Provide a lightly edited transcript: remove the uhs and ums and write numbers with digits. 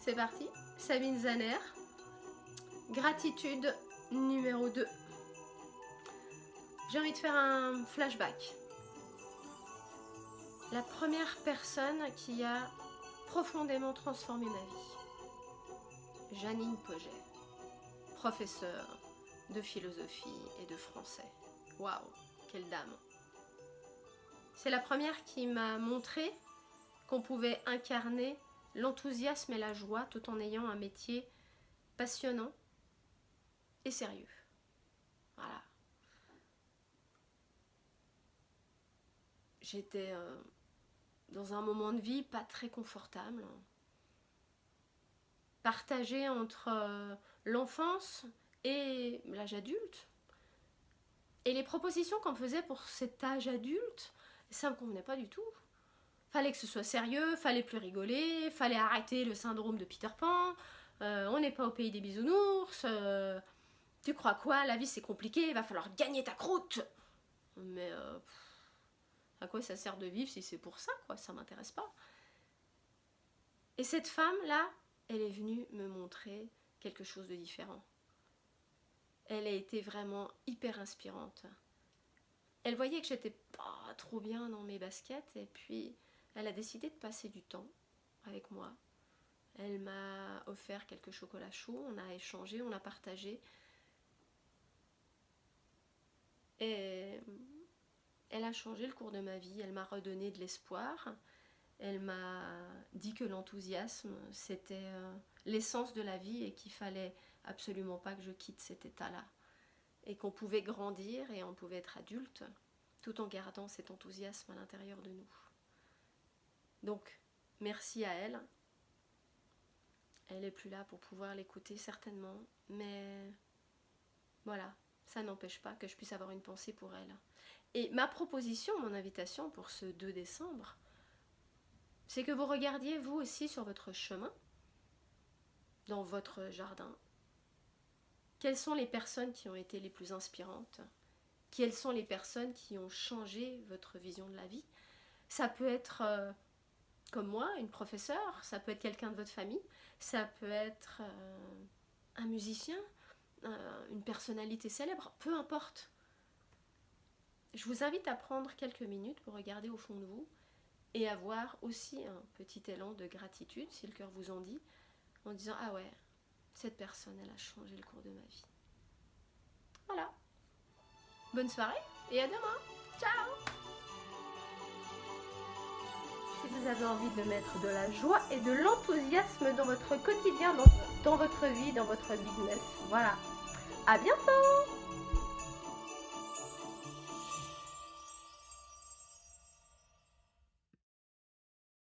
C'est parti. Sabine Zaner. Gratitude numéro 2. J'ai envie de faire un flashback. La première personne qui a profondément transformé ma vie. Janine Poget, professeure de philosophie et de français. Waouh, quelle dame. C'est la première qui m'a montré qu'on pouvait incarner l'enthousiasme et la joie tout en ayant un métier passionnant et sérieux. Voilà. J'étais dans un moment de vie pas très confortable, partagée entre l'enfance et l'âge adulte. Et les propositions qu'on me faisait pour cet âge adulte, ça me convenait pas du tout. Fallait que ce soit sérieux, fallait plus rigoler, fallait arrêter le syndrome de Peter Pan, on n'est pas au pays des bisounours, tu crois quoi, la vie c'est compliqué, il va falloir gagner ta croûte. Mais à quoi ça sert de vivre si c'est pour ça, quoi, ça m'intéresse pas. Et cette femme-là, elle est venue me montrer quelque chose de différent. Elle a été vraiment hyper inspirante. Elle voyait que j'étais pas trop bien dans mes baskets et puis elle a décidé de passer du temps avec moi. Elle m'a offert quelques chocolats chauds, on a échangé, on a partagé. Et elle a changé le cours de ma vie, elle m'a redonné de l'espoir. Elle m'a dit que l'enthousiasme, c'était l'essence de la vie et qu'il fallait absolument pas que je quitte cet état-là. Et qu'on pouvait grandir et on pouvait être adulte tout en gardant cet enthousiasme à l'intérieur de nous. Donc, merci à elle. Elle n'est plus là pour pouvoir l'écouter certainement, mais voilà, ça n'empêche pas que je puisse avoir une pensée pour elle. Et ma proposition, mon invitation pour ce 2 décembre, c'est que vous regardiez vous aussi sur votre chemin, dans votre jardin. Quelles sont les personnes qui ont été les plus inspirantes? Quelles sont les personnes qui ont changé votre vision de la vie? Ça peut être, comme moi, une professeure, ça peut être quelqu'un de votre famille, ça peut être un musicien, une personnalité célèbre, peu importe. Je vous invite à prendre quelques minutes pour regarder au fond de vous et avoir aussi un petit élan de gratitude, si le cœur vous en dit, en disant « Ah ouais, cette personne, elle a changé le cours de ma vie. » Voilà. Bonne soirée et à demain. Ciao. Si vous avez envie de mettre de la joie et de l'enthousiasme dans votre quotidien, dans votre vie, dans votre business, voilà. À bientôt.